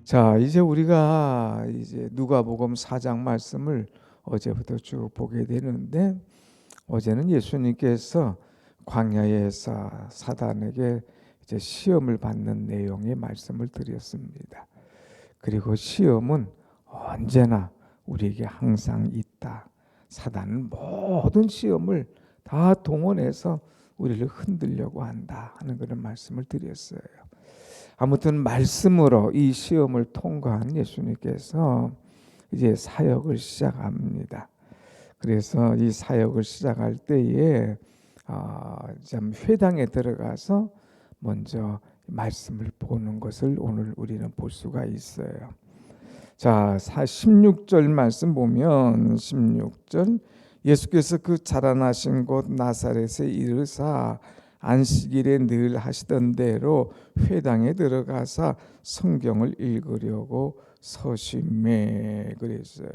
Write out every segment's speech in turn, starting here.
자, 이제 우리가 누가복음 4장 말씀을 어제부터 쭉 보게 되는데, 어제는 예수님께서 광야에서 사단에게 이제 시험을 받는 내용의 말씀을 드렸습니다. 그리고 시험은 언제나 우리에게 항상 있다. 사단은 모든 시험을 다 동원해서 우리를 흔들려고 한다 하는 그런 말씀을 드렸어요. 아무튼 말씀으로 이 시험을 통과한 예수님께서 이제 사역을 시작합니다. 그래서 이 사역을 시작할 때에 참 회당에 들어가서 먼저 말씀을 보는 것을 오늘 우리는 볼 수가 있어요. 자, 16절 말씀 보면 16절 예수께서 그 자라나신 곳 나사렛에 이르사 안식일에 늘 하시던 대로 회당에 들어가서 성경을 읽으려고 서심해 그랬어요.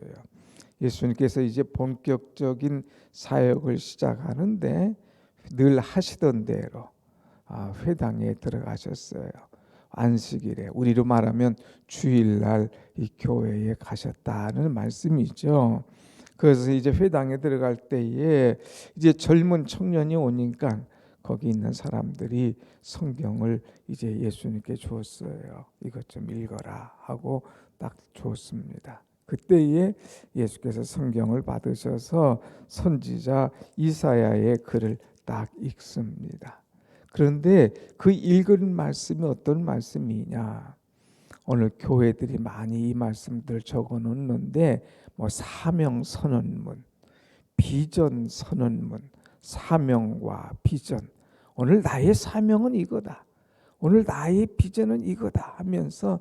예수님께서 이제 본격적인 사역을 시작하는데 늘 하시던 대로 회당에 들어가셨어요. 안식일에, 우리로 말하면 주일날 이 교회에 가셨다는 말씀이죠. 그래서 이제 회당에 들어갈 때에 이제 젊은 청년이 오니까 거기 있는 사람들이 성경을 이제 예수님께 주었어요. 이것 좀 읽어라 하고 딱 주었습니다. 그때에 예수께서 성경을 받으셔서 선지자 이사야의 글을 딱 읽습니다. 그런데 그 읽은 말씀이 어떤 말씀이냐? 오늘 교회들이 많이 이 말씀들 적어 놓는데 뭐 사명 선언문, 비전 선언문, 사명과 비전. 오늘 나의 사명은 이거다. 오늘 나의 비전은 이거다 하면서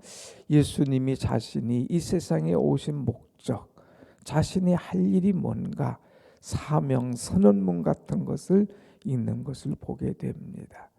예수님이 자신이 이 세상에 오신 목적, 자신이 할 일이 뭔가 사명 선언문 같은 것을 읽는 것을 보게 됩니다.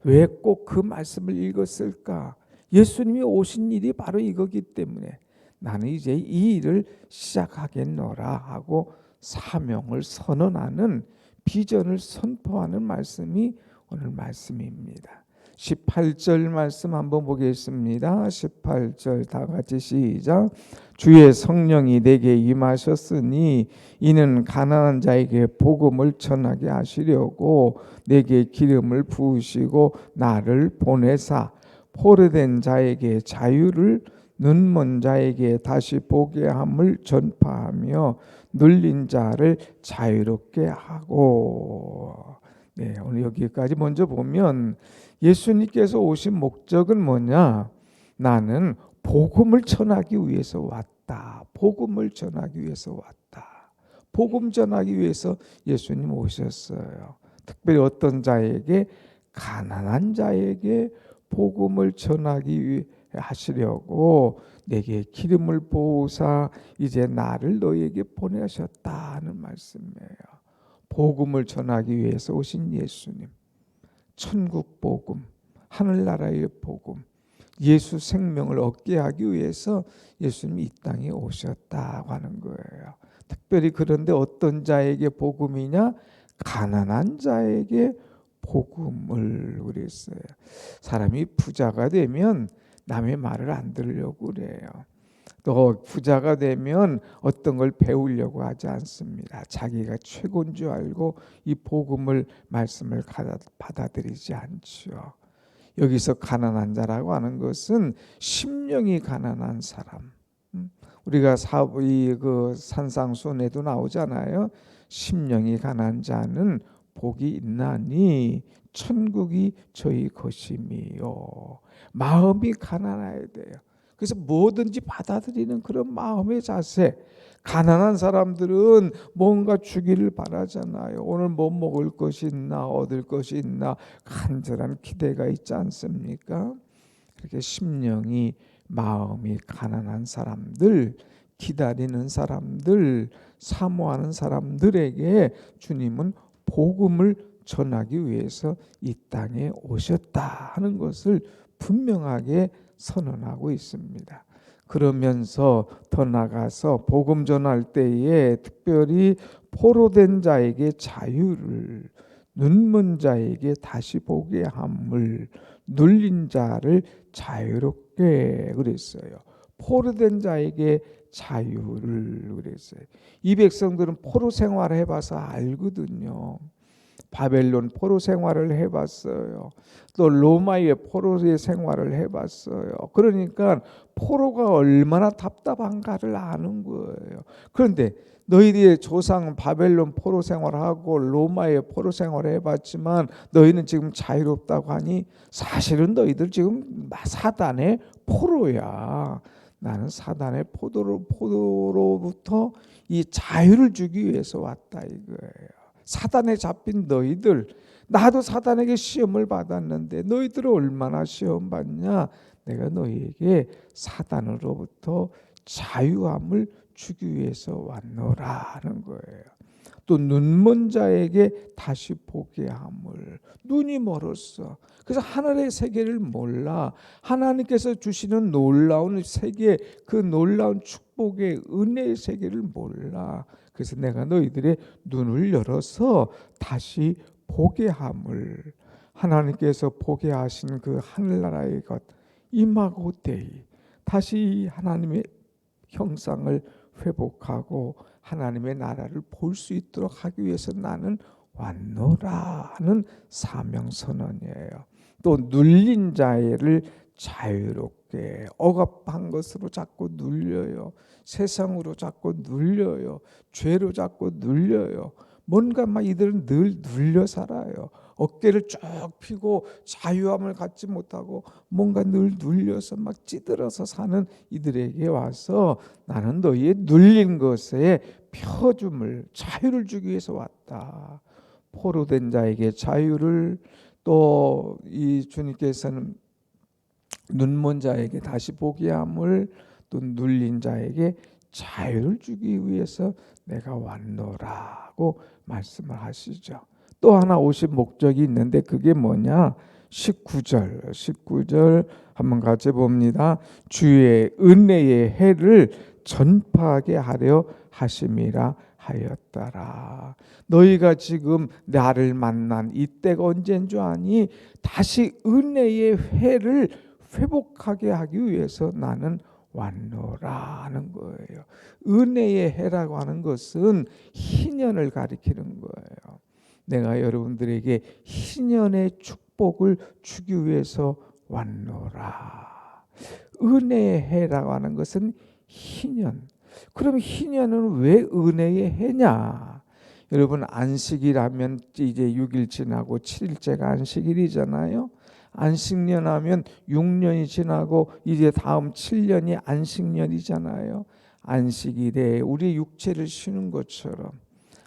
왜 꼭 그 말씀을 읽었을까? 예수님이 오신 일이 바로 이거기 때문에 나는 이제 이 일을 시작하겠노라 하고 사명을 선언하는, 비전을 선포하는 말씀이 오늘 말씀입니다. 18절 말씀 한번 보겠습니다. 18절 다 같이 시작. 주의 성령이 내게 임하셨으니 이는 가난한 자에게 복음을 전하게 하시려고 내게 기름을 부으시고 나를 보내사 포로된 자에게 자유를, 눈먼 자에게 다시 보게 함을 전파하며 눌린 자를 자유롭게 하고. 네, 오늘 여기까지 먼저 보면 예수님께서 오신 목적은 뭐냐? 나는 복음을 전하기 위해서 왔다. 복음을 전하기 위해서 왔다. 복음 전하기 위해서 예수님 오셨어요. 특별히 어떤 자에게? 가난한 자에게 복음을 전하기 위해 하시려고 내게 기름을 부으사 이제 나를 너에게 보내셨다는 말씀이에요. 복음을 전하기 위해서 오신 예수님, 천국 복음, 하늘나라의 복음, 예수 생명을 얻게 하기 위해서 예수님이 이 땅에 오셨다고 하는 거예요. 특별히 그런데 어떤 자에게 복음이냐? 가난한 자에게 복음을 그랬어요. 사람이 부자가 되면 남의 말을 안 들으려고 그래요. 또 부자가 되면 어떤 걸 배우려고 하지 않습니다. 자기가 최고인 줄 알고 이 복음을, 말씀을 받아들이지 않죠. 여기서 가난한 자라고 하는 것은 심령이 가난한 사람. 우리가 그 산상수훈에도 나오잖아요. 심령이 가난한 자는 복이 있나니 천국이 저희 것임이요. 마음이 가난해야 돼요. 그래서 뭐든지 받아들이는 그런 마음의 자세. 가난한 사람들은 뭔가 주기를 바라잖아요. 오늘 뭐 먹을 것이 있나, 얻을 것이 있나, 간절한 기대가 있지 않습니까? 그렇게 심령이, 마음이 가난한 사람들, 기다리는 사람들, 사모하는 사람들에게 주님은 복음을 전하기 위해서 이 땅에 오셨다 하는 것을 분명하게 선언하고 있습니다. 그러면서 더 나가서 복음 전할 때에 특별히 포로된 자에게 자유를, 눈먼 자에게 다시 보게 함을, 눌린 자를 자유롭게 그랬어요. 포로된 자에게 자유를 그랬어요. 이 백성들은 포로 생활을 해봐서 알거든요. 바벨론 포로 생활을 해봤어요. 또 로마의 포로의 생활을 해봤어요. 그러니까 포로가 얼마나 답답한가를 아는 거예요. 그런데 너희들의 조상은 바벨론 포로 생활하고 로마의 포로 생활을 해봤지만 너희는 지금 자유롭다고 하니 사실은 너희들 지금 사단의 포로야. 나는 사단의 포로로부터 이 자유를 주기 위해서 왔다 이거예요. 사단에 잡힌 너희들, 나도 사단에게 시험을 받았는데 너희들은 얼마나 시험 받냐? 내가 너희에게 사단으로부터 자유함을 주기 위해서 왔노라는 거예요. 또 눈먼 자에게 다시 보게 함을. 눈이 멀었어. 그래서 하늘의 세계를 몰라. 하나님께서 주시는 놀라운 세계, 그 놀라운 축복의 은혜의 세계를 몰라. 그래서 내가 너희들의 눈을 열어서 다시 보게 함을. 하나님께서 보게 하신 그 하늘나라의 것 이마고데이, 다시 하나님의 형상을 회복하고 하나님의 나라를 볼 수 있도록 하기 위해서 나는 왔노라 하는 사명선언이에요. 또 눌린 자를 자유롭게, 억압한 것으로 자꾸 눌려요. 세상으로 자꾸 눌려요. 죄로 자꾸 눌려요. 뭔가 막 이들은 늘 눌려 살아요. 어깨를 쭉 펴고 자유함을 갖지 못하고 뭔가 늘 눌려서 막 찌들어서 사는 이들에게 와서 나는 너희의 눌린 것에 펴줌을, 자유를 주기 위해서 왔다. 포로된 자에게 자유를, 또 이 주님께서는 눈먼 자에게 다시 보게 함을, 또 눌린 자에게 자유를 주기 위해서 내가 왔노라고 말씀을 하시죠. 또 하나 오신 목적이 있는데 그게 뭐냐? 19절 한번 같이 봅니다. 주의 은혜의 해를 전파하게 하려 하심이라 하였더라. 너희가 지금 나를 만난 이때가 언제인 줄 아니? 다시 은혜의 해를 회복하게 하기 위해서 나는 왔노라는 거예요. 은혜의 해라고 하는 것은 희년을 가리키는 거예요. 내가 여러분들에게 희년의 축복을 주기 위해서 왔노라. 은혜의 해라고 하는 것은 희년. 그럼 희년은 왜 은혜의 해냐? 여러분, 안식일하면 이제 6일 지나고 7일째가 안식일이잖아요. 안식년 하면 6년이 지나고 이제 다음 7년이 안식년이잖아요. 안식일에 우리 육체를 쉬는 것처럼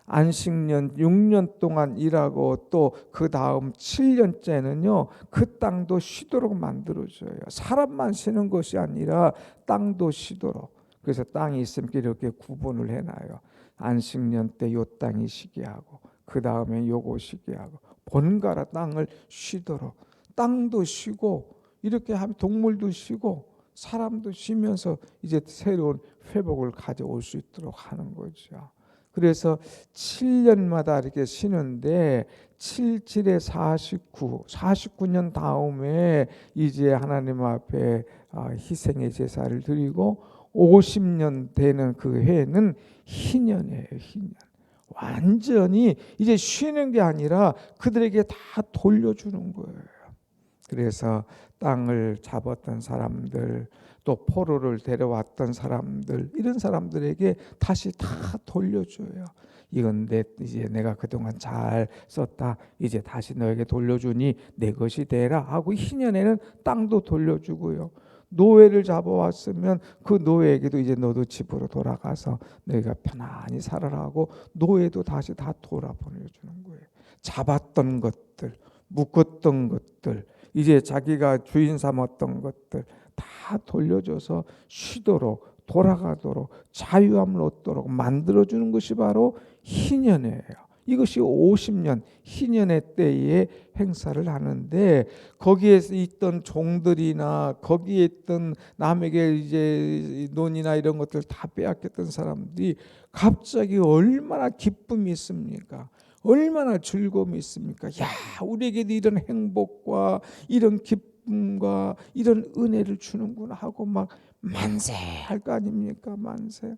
안식년 6년 동안 일하고 또 그 다음 7년째는요 그 땅도 쉬도록 만들어줘요. 사람만 쉬는 것이 아니라 땅도 쉬도록. 그래서 땅이 있으면 이렇게 구분을 해놔요. 안식년 때 요 땅이 쉬게 하고 그 다음에 요거 쉬게 하고 번갈아 땅을 쉬도록. 땅도 쉬고 이렇게 하면 동물도 쉬고 사람도 쉬면서 이제 새로운 회복을 가져올 수 있도록 하는 거죠. 그래서 7년마다 이렇게 쉬는데 77에 49년 다음에 이제 하나님 앞에 희생의 제사를 드리고 50년 되는 그 해는 희년이에요. 희년. 완전히 이제 쉬는 게 아니라 그들에게 다 돌려주는 거예요. 그래서 땅을 잡았던 사람들, 또 포로를 데려왔던 사람들, 이런 사람들에게 다시 다 돌려줘요. 이건 이제 내가 그동안 잘 썼다. 이제 다시 너에게 돌려주니 내 것이 되라 하고 희년에는 땅도 돌려주고요. 노예를 잡아왔으면 그 노예에게도 이제 너도 집으로 돌아가서 너희가 편안히 살아라 하고 노예도 다시 다 돌아보내주는 거예요. 잡았던 것들, 묶었던 것들, 이제 자기가 주인 삼았던 것들 다 돌려줘서 쉬도록, 돌아가도록, 자유함을 얻도록 만들어주는 것이 바로 희년이에요. 이것이 50년 희년의 때에 행사를 하는데 거기에 있던 종들이나 거기에 있던 남에게 이제 논이나 이런 것들 다 빼앗겼던 사람들이 갑자기 얼마나 기쁨이 있습니까? 얼마나 즐거움이 있습니까? 야, 우리에게도 이런 행복과 이런 기쁨, 기쁨과 이런 은혜를 주는구나 하고 막 만세할 거 아닙니까? 만세.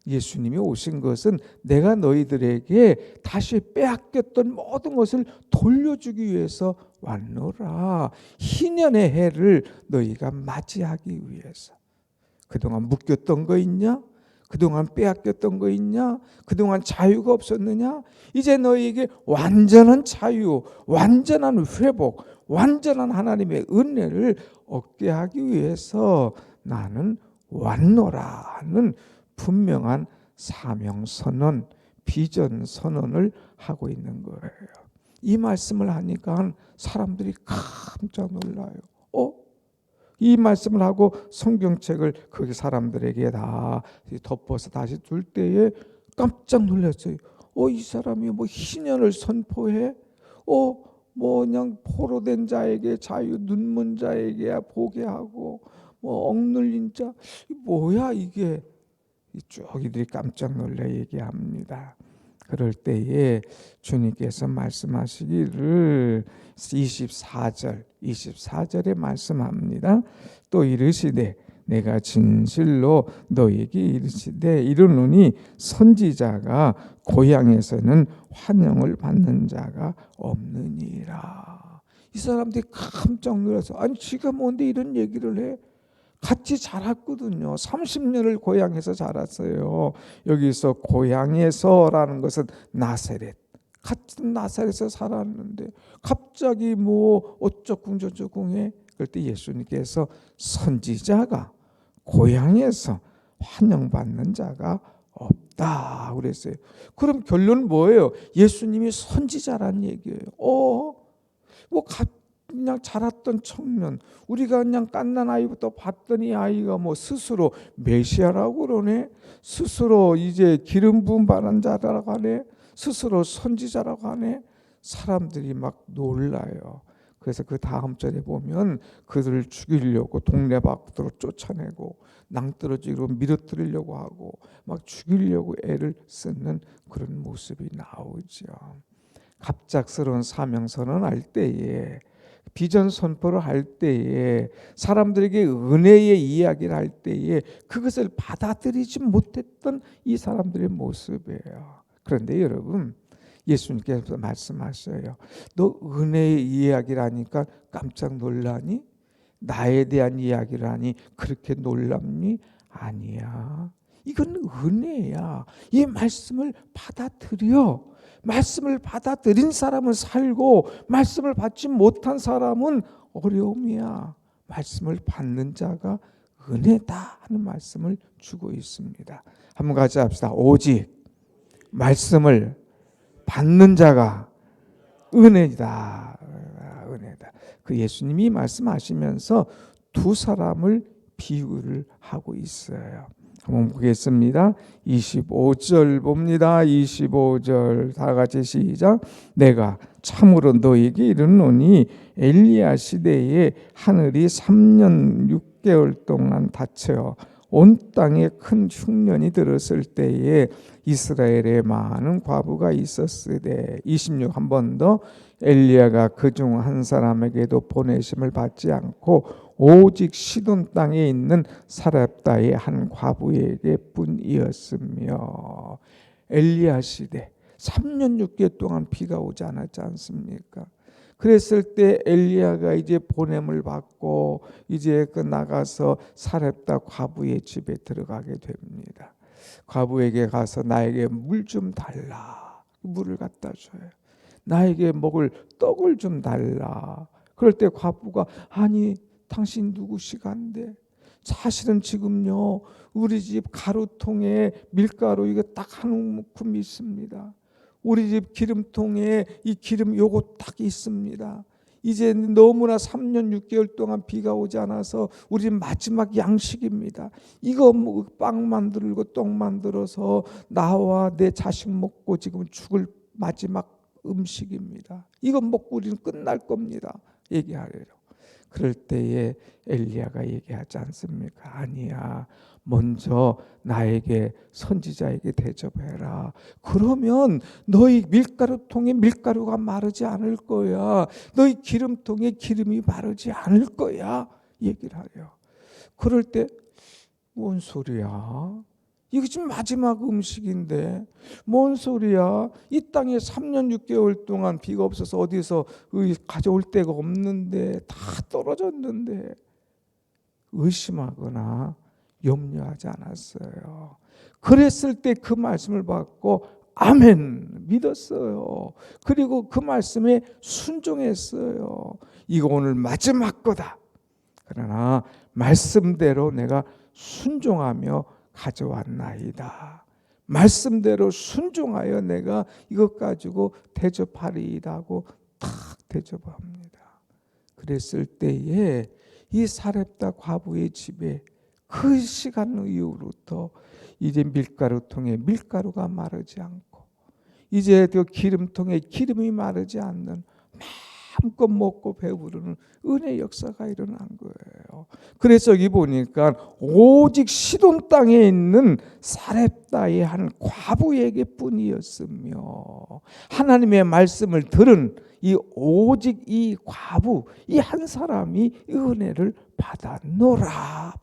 예수님이 오신 것은 내가 너희들에게 다시 빼앗겼던 모든 것을 돌려주기 위해서 왔노라. 희년의 해를 너희가 맞이하기 위해서. 그동안 묶였던 거 있냐? 그동안 빼앗겼던 거 있냐? 그동안 자유가 없었느냐? 이제 너희에게 완전한 자유, 완전한 회복, 완전한 하나님의 은혜를 얻게 하기 위해서 나는 왔노라 하는 분명한 사명 선언, 비전 선언을 하고 있는 거예요. 이 말씀을 하니까 사람들이 깜짝 놀라요. 이 말씀을 하고 성경책을 거기 사람들에게 다 덮어서 다시 둘 때에 깜짝 놀랐어요. 이 사람이 뭐 희년을 선포해? 뭐 그냥 포로된 자에게 자유, 눈먼 자에게 보게 하고, 뭐 억눌린 자, 뭐야 이게? 쭉 이들이 깜짝 놀라 얘기합니다. 그럴 때에 주님께서 말씀하시기를 24절에 말씀합니다. 또 이르시되 내가 진실로 너에게 이르시되 이르노니 선지자가 고향에서는 환영을 받는 자가 없느니라. 이 사람들이 깜짝 놀라서 아니 지가 뭔데 이런 얘기를 해? 같이 자랐거든요. 30년을 고향에서 자랐어요. 여기서 고향에서라는 것은 나사렛. 같은 나사렛에서 살았는데 갑자기 뭐 어쩌쿵저쩌쿵해. 그럴 때 예수님께서 선지자가 고향에서 환영받는 자가 없다 그랬어요. 그럼 결론은 뭐예요? 예수님이 선지자란 얘기예요. 뭐 그냥 자랐던 청년, 우리가 그냥 갓난 아이부터 봤던 이 아이가 뭐 스스로 메시아라고 그러네, 스스로 이제 기름 부음 받은 자라고 하네, 스스로 선지자라고 하네. 사람들이 막 놀라요. 그래서 그 다음 절에 보면 그들을 죽이려고 동네 밖으로 쫓아내고 낭떠러지로 밀어뜨리려고 하고 막 죽이려고 애를 쓰는 그런 모습이 나오죠. 갑작스러운 사명선언을 할 때에, 비전 선포를 할 때에, 사람들에게 은혜의 이야기를 할 때에 그것을 받아들이지 못했던 이 사람들의 모습이에요. 그런데 여러분, 예수님께서 말씀하셔요. 너 은혜의 이야기를 하니까 깜짝 놀라니? 나에 대한 이야기를 하니 그렇게 놀랍니? 아니야. 이건 은혜야. 이 말씀을 받아들여. 말씀을 받아들인 사람은 살고 말씀을 받지 못한 사람은 어려움이야. 말씀을 받는 자가 은혜다 하는 말씀을 주고 있습니다. 한번 같이 합시다. 오직 말씀을 받는 자가 은혜다. 은혜다. 그 예수님이 말씀하시면서 두 사람을 비유를 하고 있어요. 한번 보겠습니다. 25절 봅니다. 25절 다 같이 시작. 내가 참으로 너에게 이르노니 엘리야 시대에 하늘이 3년 6개월 동안 닫혀 온 땅에 큰 흉년이 들었을 때에 이스라엘에 많은 과부가 있었으되 26 한 번 더 엘리야가 그중 한 사람에게도 보내심을 받지 않고 오직 시돈 땅에 있는 사렙다의 한 과부에게 뿐이었으며. 엘리야 시대 3년 6개월 동안 비가 오지 않았지 않습니까? 그랬을 때 엘리야가 이제 보냄을 받고 이제 그 나가서 사렙다 과부의 집에 들어가게 됩니다. 과부에게 가서 나에게 물 좀 달라. 물을 갖다 줘요. 나에게 먹을 떡을 좀 달라. 그럴 때 과부가 아니 당신 누구시간데? 사실은 지금요 우리 집 가루통에 밀가루 이거 딱 한 움큼 있습니다. 우리 집 기름통에 이 기름 요거 딱 있습니다. 이제 너무나 3년 6개월 동안 비가 오지 않아서 우리 집 마지막 양식입니다. 이거 뭐 빵 만들고 떡 만들어서 나와 내 자식 먹고 지금 죽을 마지막 음식입니다. 이거 먹고 우리는 끝날 겁니다. 얘기하래요. 그럴 때에 엘리야가 얘기하지 않습니까? 아니야. 먼저 나에게 선지자에게 대접해라. 그러면 너희 밀가루통에 밀가루가 마르지 않을 거야. 너희 기름통에 기름이 마르지 않을 거야. 얘기를 하려. 그럴 때 뭔 소리야? 이거 지금 마지막 음식인데 뭔 소리야? 이 땅에 3년 6개월 동안 비가 없어서 어디서 가져올 데가 없는데 다 떨어졌는데 의심하거나 염려하지 않았어요. 그랬을 때 그 말씀을 받고 아멘 믿었어요. 그리고 그 말씀에 순종했어요. 이거 오늘 마지막 거다. 그러나 말씀대로 내가 순종하며 가져왔나이다. 말씀대로 순종하여 내가 이것 가지고 대접하리이다 하고 탁 대접합니다. 그랬을 때에 이 사렙다 과부의 집에 그 시간 이후부터 이제 밀가루통에 밀가루가 마르지 않고 이제 그 기름통에 기름이 마르지 않는 마음껏 먹고 배부르는 은혜 역사가 일어난 거예요. 그래서 여기 보니까 오직 시돈 땅에 있는 사렙다의 한 과부에게 뿐이었으며 하나님의 말씀을 들은 이 오직 이 과부 이 한 사람이 은혜를 받았노라.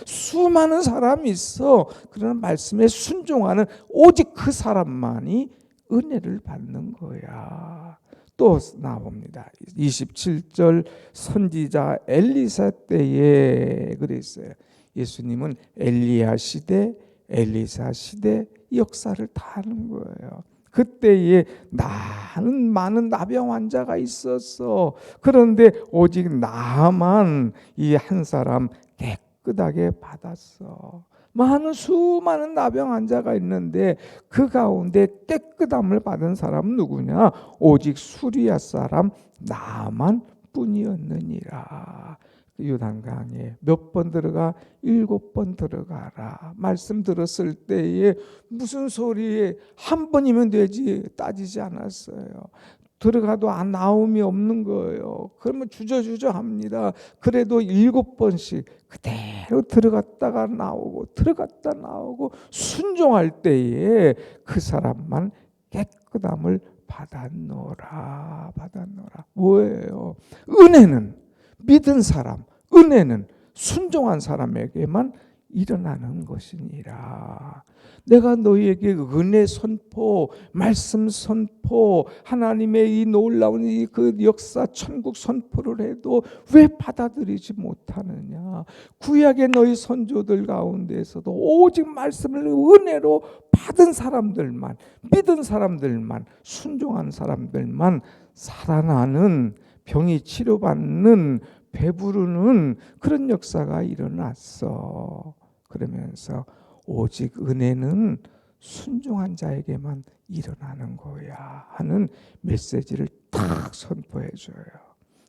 수많은 사람이 있어. 그러나 말씀에 순종하는 오직 그 사람만이 은혜를 받는 거야. 또 나옵니다. 27절 선지자 엘리사 때에 그랬어요. 예수님은 엘리야 시대, 엘리사 시대 역사를 다 하는 거예요. 그때에 많은 나병 환자가 있었어. 그런데 오직 나만 이 한 사람 깨끗하게 받았어. 수많은 나병 환자가 있는데 그 가운데 깨끗함을 받은 사람은 누구냐? 오직 수리아 사람 나만 뿐이었느니라. 요단강에 몇 번 들어가? 7번 들어가라. 말씀 들었을 때에 무슨 소리에 한 번이면 되지 따지지 않았어요. 들어가도 나옴이 없는 거예요. 그러면 주저주저 합니다. 그래도 7번씩 그대로 들어갔다가 나오고 순종할 때에 그 사람만 깨끗함을 받았노라. 뭐예요? 은혜는 믿은 사람, 은혜는 순종한 사람에게만 일어나는 것이니라. 내가 너희에게 은혜 선포, 말씀 선포, 하나님의 이 놀라운 그 역사 천국 선포를 해도 왜 받아들이지 못하느냐? 구약의 너희 선조들 가운데에서도 오직 말씀을 은혜로 받은 사람들만, 믿은 사람들만, 순종한 사람들만 살아나는, 병이 치료받는, 배부르는 그런 역사가 일어났어. 그러면서 오직 은혜는 순종한 자에게만 일어나는 거야 하는 메시지를 딱 선포해 줘요.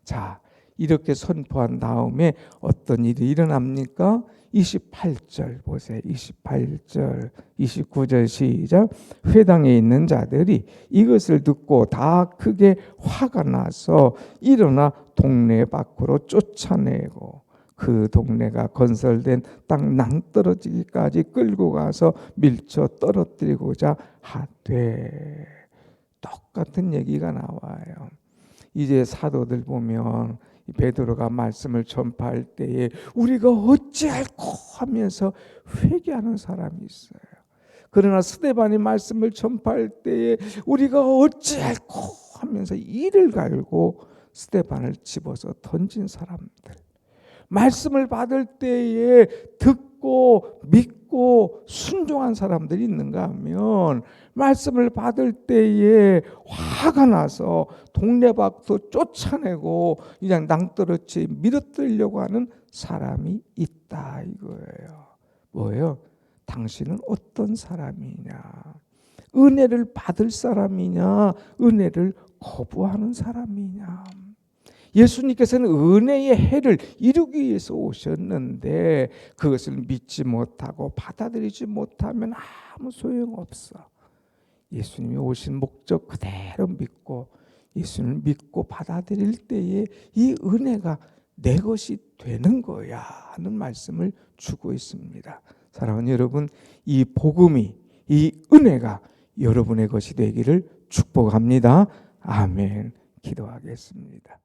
자, 이렇게 선포한 다음에 어떤 일이 일어납니까? 28절 보세요. 28절, 29절 시작. 회당에 있는 자들이 이것을 듣고 다 크게 화가 나서 일어나 동네 밖으로 쫓아내고 그 동네가 건설된 땅 낭떠러지기까지 끌고 가서 밀쳐 떨어뜨리고자 하되. 똑같은 얘기가 나와요. 이제 사도들 보면 베드로가 말씀을 전파할 때에 우리가 어찌할꼬 하면서 회개하는 사람이 있어요. 그러나 스데반이 말씀을 전파할 때에 우리가 어찌할꼬 하면서 이를 갈고 스데반을 집어서 던진 사람들. 말씀을 받을 때에 듣고 믿고 순종한 사람들이 있는가 하면 말씀을 받을 때에 화가 나서 동네 밖으로 쫓아내고 그냥 낭떠러지 밀어뜨리려고 하는 사람이 있다 이거예요. 뭐예요? 당신은 어떤 사람이냐? 은혜를 받을 사람이냐? 은혜를 거부하는 사람이냐? 예수님께서는 은혜의 해를 이루기 위해서 오셨는데 그것을 믿지 못하고 받아들이지 못하면 아무 소용없어. 예수님이 오신 목적 그대로 믿고 예수를 믿고 받아들일 때에 이 은혜가 내 것이 되는 거야 하는 말씀을 주고 있습니다. 사랑하는 여러분, 이 복음이, 이 은혜가 여러분의 것이 되기를 축복합니다. 아멘. 기도하겠습니다.